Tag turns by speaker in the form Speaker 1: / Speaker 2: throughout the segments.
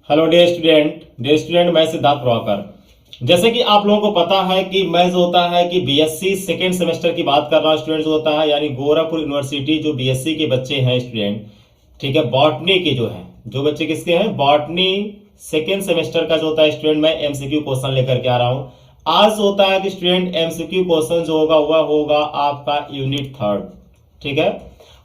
Speaker 1: Hello dear student, मैं सिद्धार्थ प्रभाकर। जैसे कि आप लोगों को पता है कि मैं जो होता है कि बीएससी सेकेंड सेमेस्टर की बात कर रहा हूँ स्टूडेंट, जो होता है यानी गोरखपुर यूनिवर्सिटी जो बीएससी के बच्चे हैं स्टूडेंट, ठीक है, बॉटनी के जो बच्चे किसके हैं, बॉटनी सेकेंड सेमेस्टर का जो होता है स्टूडेंट, मैं एमसीक्यू क्वेश्चन लेकर के आ रहा हूँ। आज होता है कि स्टूडेंट एमसीक्यू क्वेश्चन जो होगा वह होगा आपका यूनिट थर्ड, ठीक है।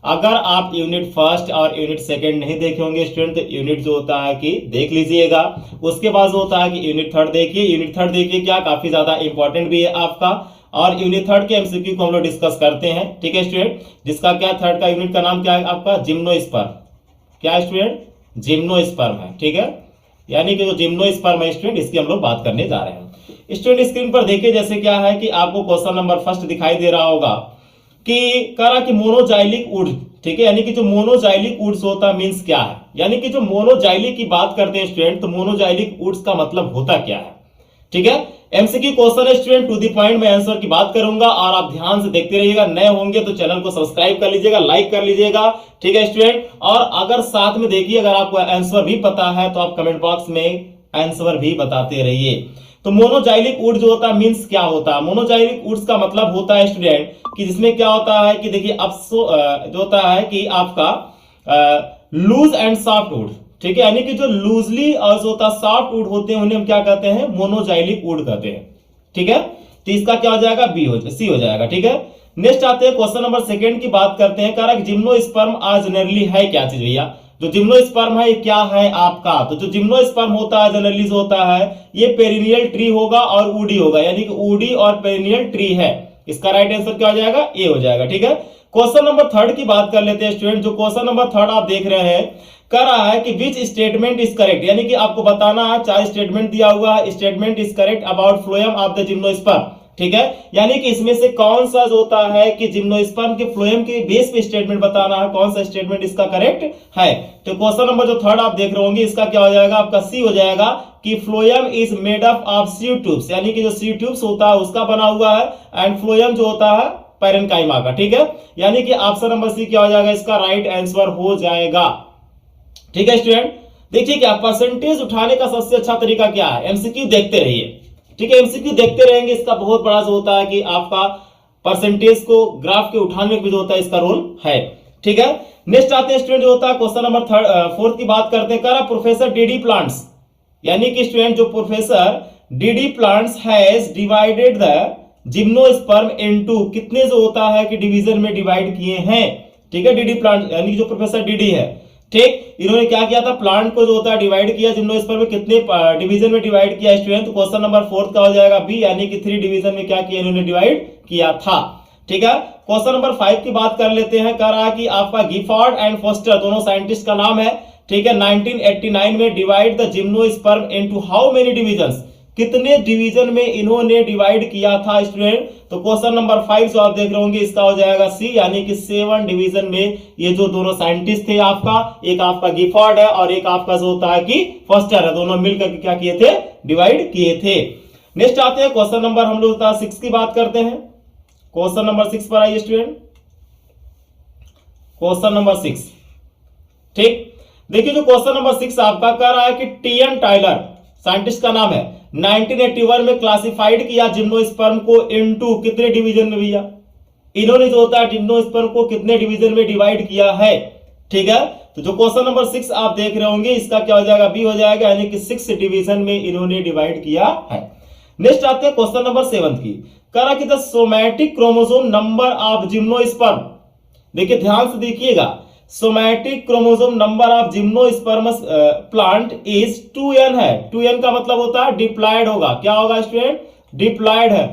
Speaker 1: अगर आप यूनिट फर्स्ट और यूनिट सेकंड नहीं देखे होंगे स्टूडेंट, तो यूनिट जो होता है कि देख लीजिएगा। उसके बाद जो होता है कि यूनिट थर्ड देखिए। यूनिट थर्ड देखिए क्या काफी ज्यादा इंपॉर्टेंट भी है आपका, और यूनिट थर्ड के एमसीक्यू को हम लोग डिस्कस करते हैं, ठीक है स्टूडेंट। जिसका क्या थर्ड का यूनिट का नाम क्या है आपका, जिम्नोस्पर्म। क्या है स्टूडेंट, जिम्नोस्पर्म है, ठीक है। यानी कि जो जिम्नोस्पर्म है स्टूडेंट, इसकी हम लोग बात करने जा रहे हैं। स्टूडेंट स्क्रीन पर देखिए जैसे क्या है कि आपको क्वेश्चन नंबर फर्स्ट दिखाई दे रहा होगा कि करा कि मोनोजाइलिक वुड्स, ठीक है। यानी कि जो मोनोजाइलिक वुड्स होता है मींस क्या है, यानी कि जो मोनोजाइलिक की बात करते हैं स्टूडेंट, तो मोनोजाइलिक वुड्स का मतलब होता क्या है, ठीक है। एमसीक्यू क्वेश्चन है स्टूडेंट, टू द पॉइंट में आंसर की बात करूंगा और आप ध्यान से देखते रहिएगा। नए होंगे तो चैनल को सब्सक्राइब कर लीजिएगा, लाइक कर लीजिएगा, ठीक है स्टूडेंट। और अगर साथ में देखिए, अगर आपको आंसर भी पता है तो आप कमेंट बॉक्स में आंसर भी बताते रहिए। तो मोनोजाइलिक वुड जो होता है मींस क्या होता है, मोनोजाइलिक वुड्स का मतलब होता है स्टूडेंट कि जिसमें क्या होता है कि देखिए अब जो होता है कि आपका लूज एंड सॉफ्ट वुड, ठीक है। यानी कि जो लूजली और जो होता है सॉफ्ट वुड होते हैं उन्हें हम क्या कहते हैं, मोनोजाइलिक वुड कहते हैं, ठीक है। तो इसका क्या हो जाएगा, सी हो जाएगा, ठीक है। नेक्स्ट आते हैं क्वेश्चन नंबर सेकंड की बात करते हैं। कह रहा है जिम्नोस्पर्म आज जनरली है क्या चीज भैया, जो जिम्नोस्पर्म है क्या है आपका, तो जो जिम्नोस्पर्म होता है जनरली जो होता है ये पेरिनियल ट्री होगा और वुडी होगा, यानी कि वुडी और पेरिनियल ट्री है। इसका राइट आंसर क्या हो जाएगा, ए हो जाएगा, ठीक है। क्वेश्चन नंबर थर्ड की बात कर लेते हैं स्टूडेंट। जो क्वेश्चन नंबर थर्ड आप देख रहे हैं, कह रहा है कि विच स्टेटमेंट इज करेक्ट, यानी कि आपको बताना है, चार स्टेटमेंट दिया हुआ है। Statement is correct about phloem of the gymnosperm, ठीक है। यानी कि इसमें से कौन सा जो होता है कि जिम्नोस्पर्म के फ्लोएम के बेस पे स्टेटमेंट बताना है, कौन सा स्टेटमेंट इसका करेक्ट है। तो क्वेश्चन नंबर जो थर्ड आप देख रहे होंगे, इसका क्या हो जाएगा आपका, सी हो जाएगा कि phloem is made up of sieve tubes, यानी कि जो सी ट्यूब्स होता है उसका बना हुआ है, एंड फ्लोएम जो होता है पैरेन्काइमा का, ठीक है। यानी कि ऑप्शन नंबर सी क्या हो जाएगा, इसका राइट आंसर हो जाएगा, ठीक है स्टूडेंट। देखिए क्या परसेंटेज उठाने का सबसे अच्छा तरीका क्या है, एमसीक्यू देखते रहिए, ठीक है। एमसीक्यू देखते रहेंगे, इसका बहुत बड़ा जो होता है कि आपका परसेंटेज को ग्राफ के उठाने में जो होता है इसका रोल है, ठीक है। नेक्स्ट आते हैं स्टूडेंट जो होता है क्वेश्चन नंबर फोर्थ की बात करते हैं। कह रहा प्रोफेसर डीडी प्लांट्स, यानी कि स्टूडेंट जो professor DD plants has divided the gymnosperm into, कितने जो होता है कि डिवीजन में डिवाइड किए हैं, ठीक है। डीडी प्लांट यानी कि जो प्रोफेसर डीडी है, ठीक, इन्होंने क्या किया था, प्लांट को जो होता है डिवाइड किया, जिम्नोस्पर्म में कितने डिवीजन में डिवाइड किया स्टूडेंट। तो क्वेश्चन नंबर फोर्थ का हो जाएगा बी, यानी कि 3 डिवीजन में क्या किया इन्होंने, डिवाइड किया था, ठीक है। क्वेश्चन नंबर 5 की बात कर लेते हैं। कह रहा है कि आपका गिफॉर्ड एंड फोस्टर दोनों साइंटिस्ट का नाम है, ठीक है। 1989 में divide the gymnosperm into how many divisions, कितने डिवीजन में इन्होंने डिवाइड किया था स्टूडेंट। तो क्वेश्चन नंबर 5 जो आप देख रहे होंगे इसका हो जाएगा सी, यानी कि 7 डिवीजन में ये जो दोनों साइंटिस्ट थे आपका, एक आपका गिफॉर्ड है और एक आपका जो होता है कि फोस्टर है, दोनों मिलकर के क्या किए थे, डिवाइड किए थे। नेक्स्ट आते हैं क्वेश्चन नंबर हम लोग 6 की बात करते हैं। क्वेश्चन नंबर 6 पर आइए स्टूडेंट, क्वेश्चन नंबर 6, ठीक। देखिए जो क्वेश्चन नंबर 6 आपका कह रहा है कि टीएन टाइलर साइंटिस्ट का नाम है, 1981 में क्लासिफाइड किया जिम्नोस्पर्म को इनटू कितने डिवीजन में भैया, इन्होंने जो होता है जिम्नोस्पर्म को कितने डिवीजन में डिवाइड किया है, ठीक है। तो जो क्वेश्चन नंबर 6 आप देख रहे होंगे इसका क्या हो जाएगा, बी हो जाएगा, यानी कि 6 डिवीजन में इन्होंने डिवाइड किया है। नेक्स्ट आते हैं क्वेश्चन नंबर 7 की। कह रहा कि the somatic chromosome number of gymnosperm, देखिए ध्यान से देखिएगा, somatic chromosome number of gymnosperms plant is 2n है। 2n का मतलब होता है डिप्लॉयड होगा, क्या होगा स्टूडेंट, डिप्लॉयड है।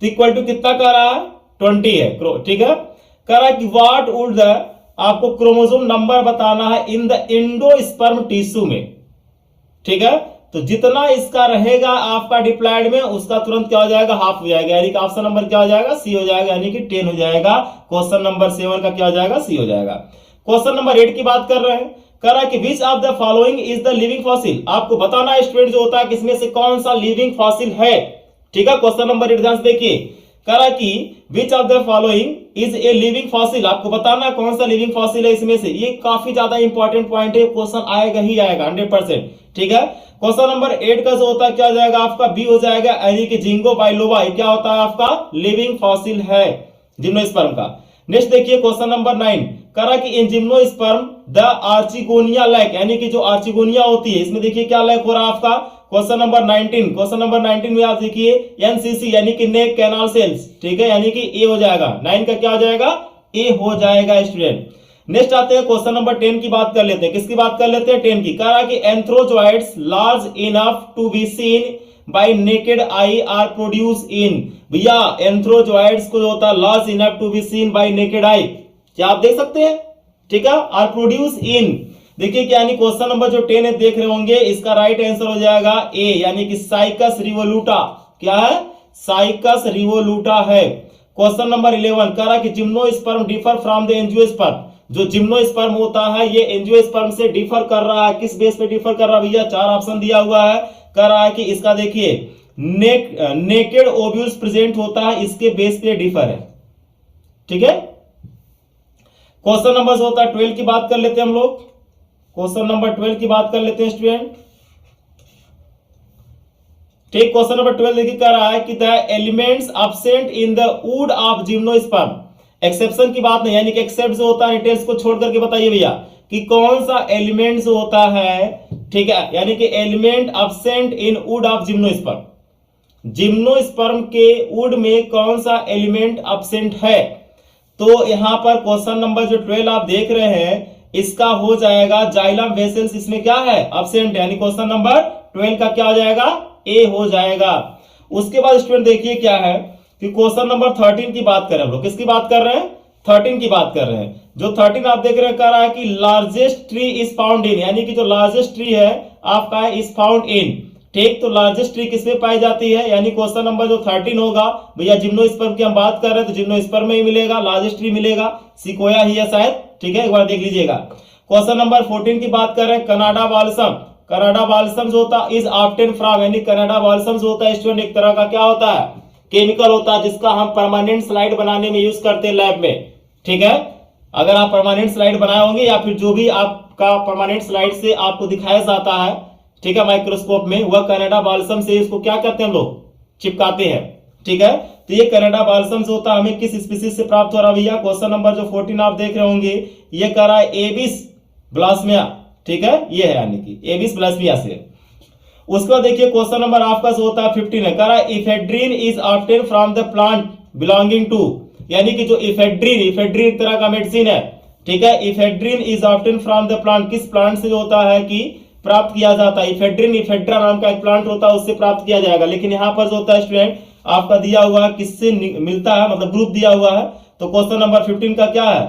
Speaker 1: तो इक्वल टू कितना कह रहा है, 20 है, ठीक है। कह रहा है कि व्हाट वुड द, आपको क्रोमोसोम नंबर बताना है इन द एंडोस्पर्म टिश्यू में, ठीक है। तो जितना इसका रहेगा आपका डिप्लॉयड में, उसका तुरंत क्या हो जाएगा, हाफ हो जाएगा, यानी कि ऑप्शन नंबर क्या हो जाएगा, सी हो जाएगा, यानी कि 10 हो जाएगा। क्वेश्चन नंबर 7 का क्या हो जाएगा, सी हो जाएगा। क्वेश्चन नंबर 8 की बात कर रहे हैं। कह रहा है कि which of the following is the living fossil, आपको बताना है स्टूडेंट जो होता है किसमें से कौन सा लिविंग फॉसिल है, ठीक है। क्वेश्चन नंबर 8 ध्यान से देखिए। कह रहा कि which of the following is a living fossil, आपको बताना कौन सा लिविंग फॉसिल है इसमें से। ये काफी ज्यादा इंपॉर्टेंट पॉइंट है, क्वेश्चन आएगा ही आएगा 100%। ठीक है, क्वेश्चन नंबर 8 का जो होता है क्या हो जाएगा आपका, बी हो जाएगा, यानी कि जिंगो बाइलोबा क्या होता है आपका लिविंग फॉसिल है जिम्नोस्पर्म का। नेक्स्ट देखिए क्वेश्चन नंबर 9, कह रहा कि in gymnosperm the archegonia lack, यानी कि जो आर्चिगोनिया होती है इसमें देखिए क्या लैक हो रहा है आपका। क्वेश्चन नंबर 19, क्वेश्चन नंबर 19 में आप देखिए एनसीसी यानी कि नेक कैनाल सेल्स, ठीक है, यानी कि ए हो जाएगा, 9 का क्या हो जाएगा, ए हो जाएगा स्टूडेंट। नेक्स्ट आते हैं क्वेश्चन नंबर 10 की बात कर लेते हैं, किसकी बात कर लेते हैं, 10 की। कह रहा कि antherozoids large enough to be seen by naked eye are produce in, भैया एंथ्रोजॉइड्स को होता है large enough to be seen by naked eye, क्या आप देख सकते हैं, ठीक है, आर प्रोड्यूस इन। देखिए क्या, यानी क्वेश्चन नंबर जो 10 है देख रहे होंगे, इसका राइट आंसर हो जाएगा ए, यानी कि साइकस रिवोल्यूटा, क्या है, साइकस रिवोल्यूटा है। क्वेश्चन नंबर 11, कह रहा कि gymnosperm differ from the angiosperm, जो जिम्नोस्पर्म होता है ये एंजियोस्पर्म से डिफर कर रहा है, किस बेस पे डिफर कर रहा है भैया, 4 ऑप्शन दिया हुआ है। कह रहा है कि इसका देखिए नेकेड ओव्यूल्स प्रेजेंट होता है, इसके बेस पे डिफर है, ठीक है। क्वेश्चन नंबर होता है 12 की बात कर लेते हैं हम लोग, क्वेश्चन नंबर 12 की बात कर लेते हैं स्टूडेंट, ठीक। क्वेश्चन नंबर 12 देखिए कह रहा है कि the elements absent in the wood of gymnosperm, exception की बात नहीं, यानी कि एक्सेप्ट जो होता है डिटेल्स को छोड़ करके बताइए भैया कि कौन सा एलिमेंट जो होता है, ठीक है, यानी कि element absent in would of gymnosperm, gymnosperm के वुड में कौन सा एलिमेंट एब्सेंट है। तो यहां पर क्वेश्चन नंबर जो 12 आप देख रहे हैं इसका हो जाएगा जाइलम वेसल्स, इसमें क्या है एब्सेंट, यानी क्वेश्चन नंबर 12 का क्या हो जाएगा, ए हो जाएगा। उसके बाद स्टूडेंट देखिए क्या है कि क्वेश्चन नंबर 13 की बात करें हम लोग, किसकी बात कर रहे हैं, 13 की बात कर रहे हैं। जो 13 आप देख रहे हैं कह रहा है कि largest tree is found in, यानी कि जो लार्जेस्ट ट्री है आपका है इज फाउंड इन, ठीक। तो लार्जेस्ट ट्री किसमें पाई जाती है, यानी क्वेश्चन नंबर जो 13 होगा भैया जिम्नोस्पर्म की हम बात कर रहे हैं तो जिम्नोस्पर्म में ही मिलेगा, लार्जेस्ट ट्री मिलेगा, सिकोया ही है शायद, ठीक है, एक बार देख लीजिएगा। क्वेश्चन नंबर 14 की बात कर रहे हैं कनाडा बाल्सम, कनाडा बाल्सम जो होता है इज ऑब्टेन फ्रॉम, यानी कनाडा बाल्सम जो होता है स्टूडेंट एक तरह का क्या होता है, केमिकल होता है, जिसका हम परमानेंट स्लाइड बनाने में यूज करते हैं लैब में, ठीक है। अगर आप परमानेंट स्लाइड बनाए होंगे या फिर जो भी आपका परमानेंट स्लाइड से आपको दिखाया जाता है, ठीक है, माइक्रोस्कोप में, वह कनाडा बाल्सम से इसको क्या करते हैं हम लोग, चिपकाते हैं, ठीक है। तो ये कनाडा बाल्सम जो होता है हमें किस स्पीसीज से प्राप्त हो रहा है भैया, क्वेश्चन नंबर जो 14 आप देख रहे होंगे ये कह रहा है एबिस ब्लास्मिया, ठीक है, ये है यानी कि एबिस ब्लास्मिया से। उसके बाद देखिए क्वेश्चन नंबर आपका जो होता है 15 है, कह रहा है ephedrine is obtain from the plant belonging to, यानी कि जो इफेड्रिन, इफेड्रिन एक तरह का मेडिसिन है, ठीक है, ephedrine is obtain from the plant, किस प्लांट से जो होता है कि प्राप्त किया जाता है, इफेड्रिन इफेड्रा नाम का एक प्लांट होता है उससे प्राप्त किया जाएगा। लेकिन यहां पर जो होता है स्टूडेंट आपका दिया हुआ है किससे मिलता है, मतलब ग्रुप दिया हुआ है, तो क्वेश्चन नंबर 15 का क्या है,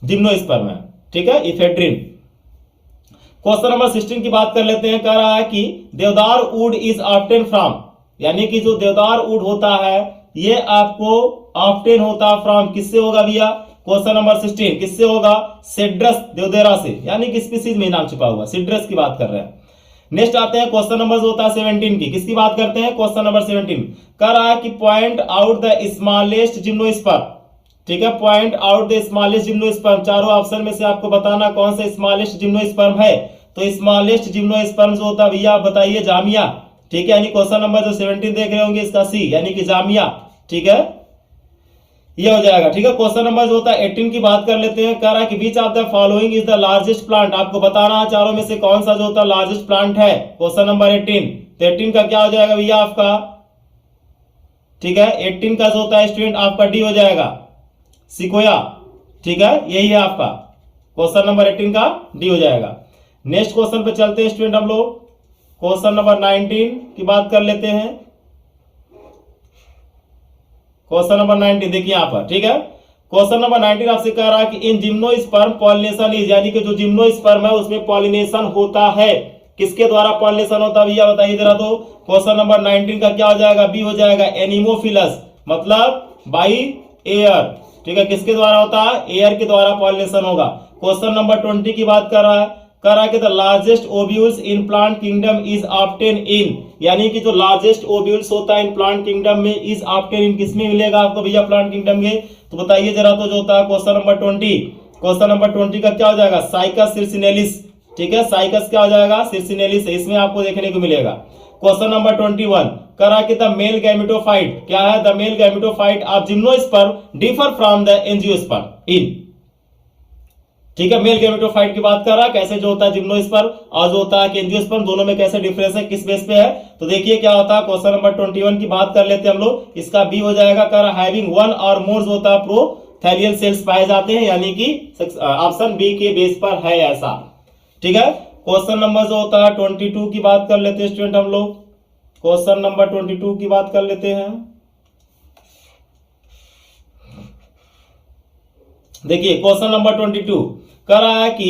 Speaker 1: जिम्नोस्पर्म है, ठीक है, इफेड्रिन। क्वेश्चन नंबर 16 की बात कर लेते हैं, कह रहा है कि देवदार वुड इज ऑब्टेन फ्रॉम, यानी कि जो देवदार वुड होता है ये आपको ऑब्टेन होता है फ्रॉम, किससे होगा भैया, क्वेश्चन नंबर 16 किससे होगा, सिड्रस देवदेरा से, यानी कि स्पीसीज में नाम छिपा हुआ, सिड्रस की बात कर रहे हैं। नेक्स्ट आते हैं क्वेश्चन नंबर जो होता है 17 की, किसकी बात करते हैं, क्वेश्चन नंबर 17 कह रहा है कि point out the smallest gymnosperm, ठीक है, point out the smallest gymnosperm, चारों ऑप्शन में से आपको बताना कौन सा स्मॉलेस्ट जिम्नोस्पर्म है। तो स्मॉलेस्ट जिम्नोस्पर्म जो होता है भैया बताइए जामिया, ठीक है, यानी क्वेश्चन नंबर जो 17 देख रहे होंगे इसका सी, यानी कि जामिया, ठीक है, ये हो जाएगा, ठीक है। क्वेश्चन नंबर जो होता है 18 की बात कर लेते हैं, कह रहा है कि which of the following is the largest plant, आपको बताना है चारों में से कौन सा जो होता है लार्जेस्ट प्लांट है, क्वेश्चन नंबर 18। तो 18 का क्या हो जाएगा भैया आपका, ठीक है, 18 का जो होता है स्टूडेंट आपका डी हो जाएगा, सिकोया, ठीक है, यही है आपका क्वेश्चन नंबर 18 का डी हो जाएगा। नेक्स्ट क्वेश्चन पे चलते हैं स्टूडेंट हम लोग, क्वेश्चन नंबर 19 की बात कर लेते हैं, क्वेश्चन नंबर 19 देखिए यहां पर, ठीक है, क्वेश्चन नंबर 19 आपसे कह रहा है कि इन जिम्नोस्पर्म पॉलिनेशन इज, यानी कि जो जिम्नोस्पर्म है उसमें पॉलिनेशन होता है, किसके द्वारा पॉलिनेशन होता है भैया बताइए जरा। तो क्वेश्चन नंबर 19 का क्या हो जाएगा, बी हो जाएगा, एनिमोफिलस, मतलब बाई एयर, ठीक है, किसके द्वारा होता है, एयर के द्वारा पॉलिनेशन होगा। क्वेश्चन नंबर 20 की बात कर रहा है, करा कि the largest ovules in plant kingdom is obtain इन, यानी कि जो लार्जेस्ट ओव्यूल्स होता है इन प्लांट किंगडम में इज ऑब्टेन इन किस में मिलेगा आपको भैया प्लांट किंगडम में, तो बताइए जरा। तो जो होता है क्वेश्चन नंबर 20, क्वेश्चन नंबर 20 का क्या हो जाएगा, साइकस सिर्सिनेलिस, ठीक है, साइकस क्या हो जाएगा, सिर्सिनेलिस, इसमें आपको देखने को मिलेगा। क्वेश्चन नंबर 21 करा कि द मेल गैमेटोफाइट क्या है, the male gametophyte of gymnosperm differ from the angiosperm in, ठीक है, मेल गैमेटोफाइट की बात कर रहा है, कैसे जो होता है जिम्नोस्पर्म और जो होता है एंजियोस्पर्म दोनों में कैसे डिफरेंस है, किस बेस पे है, तो देखिए क्या होता है। क्वेश्चन नंबर 21 की बात कर लेते हैं हम लोग, इसका बी हो जाएगा, कर हैविंग वन और मोर जो होता है प्रोथैलियल सेल्स पाए जाते हैं, यानी कि ऑप्शन बी के बेस पर है ऐसा, ठीक है। क्वेश्चन नंबर जो होता है 22 की बात कर लेते हैं स्टूडेंट हम लोग, क्वेश्चन नंबर 22 की बात कर लेते हैं। देखिए क्वेश्चन नंबर 22 कह रहा है कि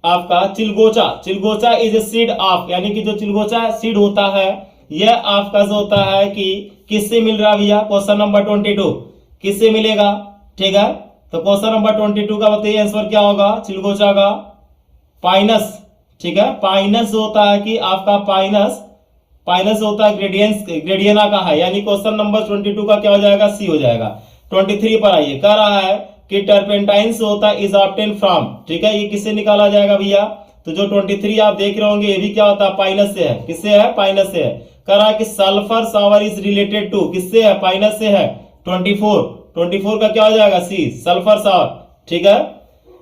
Speaker 1: आपका चिलगोचा, चिलगोचा इज ए सीड ऑफ, यानी कि जो चिलगोचा सीड होता है यह आपका जो होता है कि किससे मिल रहा है भैया, क्वेश्चन नंबर 22 किससे मिलेगा, ठीक है। तो क्वेश्चन नंबर 22 का बताइए आंसर क्या होगा, चिलगोचा का पाइनस, ठीक है, पाइनस जो होता है कि आपका पाइनस, पाइनस होता है ग्रेडियना का है, यानी क्वेश्चन नंबर 22 का क्या हो जाएगा, सी हो जाएगा। 23 पर आइए, कह रहा है कि टर्पेंटाइन्स होता है इज ऑब्टेन फ्रॉम, ठीक है, ये किससे निकाला जाएगा भैया, तो जो 23 आप देख रहे होंगे ये भी क्या होता है, पाइनस से है, किससे है, पाइनस से है। कह रहा है कि sulphur shower is related to, किससे है, पाइनस से है। 24 का क्या हो जाएगा, सी, सल्फर सावर, ठीक है।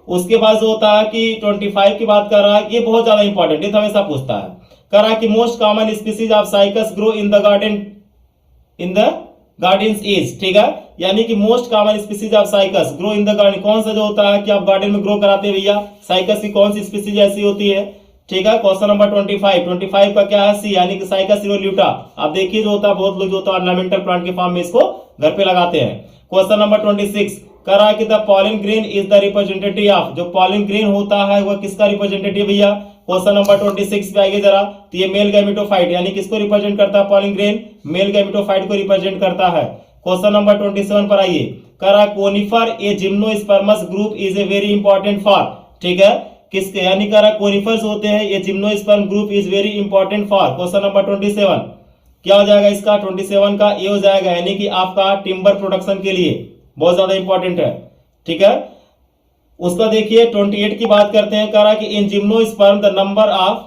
Speaker 1: उसके बाद जो होता है कि 25 की बात कर रहा है, ये बहुत ज्यादा इंपॉर्टेंट, ये हमेशा पूछता है। कह रहा है कि most common species of cycas grow in the garden, in the gardens is, ठीक है, यानी कि most common species of cycas grow in the garden, कौन सा जो होता है कि आप गार्डन में ग्रो कराते हैं भैया, साइकस की कौन सी स्पीसीज ऐसी होती है, ठीक है। क्वेश्चन नंबर 25 का क्या है, सी, यानी कि साइकस इवोल्यूटा। आप देखिए जो होता है बहुत लोग जो होता है ऑर्नामेंटल प्लांट के फॉर्म में इसको घर पे लगाते हैं। क्वेश्चन नंबर 26 कह रहा है कि the pollen grain is the representative of, जो पॉलन ग्रेन होता है वह किसका रिप्रेजेंटेटिव भैया, क्वेश्चन नंबर 26 पे आइए जरा, तो ये मेल गैमेटोफाइट, यानी किसको रिप्रेजेंट करता है, पॉलन ग्रेन मेल गैमेटोफाइट को रिप्रेजेंट करता है। क्वेश्चन नंबर 27 पर आइए, कह रहा conifer a gymnosperms group is a very important for, ठीक है, किसके, यानी कह रहा कोनिफर्स होते हैं ये gymnosperm group is very important for. Question number 27 क्या हो जाएगा इसका, 27 का ए हो जाएगा, यानी कि आपका टिम्बर प्रोडक्शन के लिए बहुत ज्यादा इंपॉर्टेंट है, ठीक है। उसका देखिए 28 की बात करते हैं, कह रहा कि in gymnosperm the number of,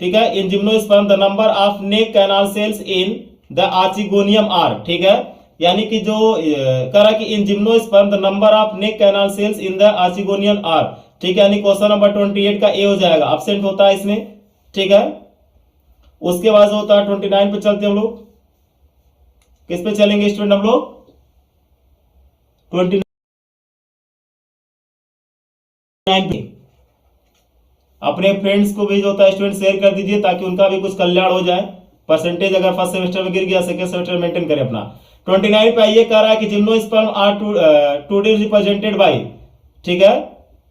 Speaker 1: ठीक है, in gymnosperm the number of neck canal cells in the archegonium are, ठीक है, यानी कि जो कह रहा कि in gymnosperm the number of neck canal cells in the archegonium are, ठीक है, यानी क्वेश्चन नंबर 28 का ए हो जाएगा, एब्सेंट होता है इसमें, ठीक है। उसके बाद होता है 29 पे चलते हम लोग, किस पे चलेंगे स्टूडेंट हम लोग, 29 पे। अपने फ्रेंड्स को भी जो होता है स्टूडेंट शेयर कर दीजिए ताकि उनका भी कुछ कल्याण हो जाए, परसेंटेज अगर फर्स्ट सेमेस्टर में गिर गया सेकंड सेमेस्टर में मेंटेन करें अपना। 29 पे आइए, कह रहा है कि gymnosperm are today represented by, ठीक है,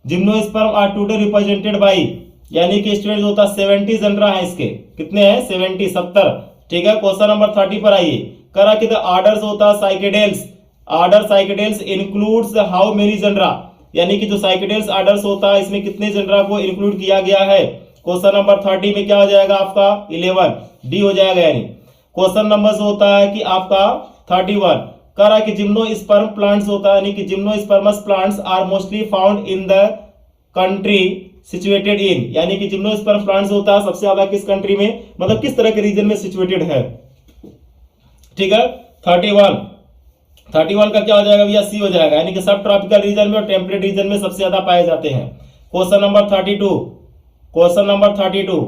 Speaker 1: gymnosperm are today represented by, यानी कि स्टूडेंट होता है 70 जनरा है इसके, कितने हैं 70, ठीक है। क्वेश्चन नंबर 30 पर आइए, कह रहा कि द ऑर्डर्स होता है Cycadales, order Cycadales includes how many genre, यानी कि जो साइकेडेल्स ऑर्डर्स होता है इसमें कितने जनरा को इंक्लूड किया गया है। क्वेश्चन नंबर 30 में क्या हो जाएगा आपका 11, डी हो जाएगा, यानी क्वेश्चन नंबर जो होता है कि आपका 31 कह रहा है कि जिम्नोस्पर्म प्लांट्स होता है, यानी कि gymnosperms plants are mostly found in the country situated in, यानी कि जिम्नोस्पर्म प्लांट्स होता है सबसे ज्यादा किस कंट्री में, मतलब किस तरह के रीजन में सिचुएटेड है, ठीक है। 31 का क्या हो जाएगा भैया, सी हो जाएगा, यानी कि सब ट्रॉपिकल रीजन में और टेम्परेट रीजन में सबसे ज्यादा पाए जाते हैं। क्वेश्चन नंबर 32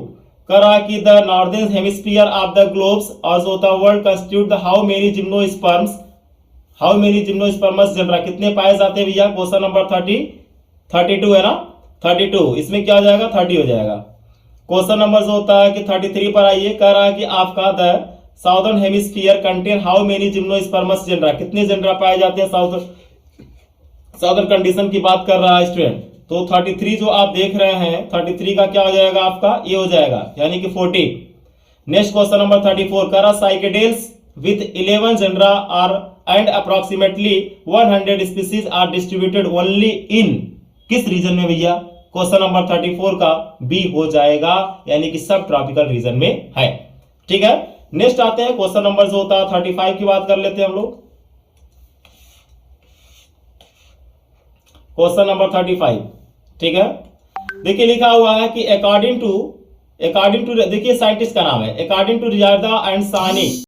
Speaker 1: कह रहा कि the northern hemisphere of the globes और जो होता है world constitute the how many gymnosperms genera, कितने पाए जाते हैं भैया, क्वेश्चन नंबर 32 है ना, 32, इसमें क्या हो जाएगा 30 हो जाएगा। क्वेश्चन नंबर जो होता है कि 33 पर आइए, कह रहा है कि आपका the southern hemisphere contain how many gymnosperms genera, कितने जनरा पाए जाते हैं साउदर्न कंडीशन की बात कर रहा है स्टूडेंट। तो 33 जो आप देख रहे हैं 33 का क्या हो जाएगा आपका, ये हो जाएगा, यानी कि 40। नेक्स्ट क्वेश्चन नंबर 34 कह रहा cycadales with 11 genera are and approximately 100 species are distributed only in, किस रीजन में भैया, क्वेश्चन नंबर 34 का बी हो जाएगा, यानी कि सब ट्रॉपिकल रीजन में है। ठीक है, नेक्स्ट आते हैं क्वेश्चन नंबर जो होता है 35 की बात कर लेते हैं हम लोग। क्वेश्चन नंबर 35, ठीक है, देखिए लिखा हुआ है कि अकॉर्डिंग टू देखिए साइंटिस्ट का नाम है, अकॉर्डिंग टू रिजार्दा एंड सानी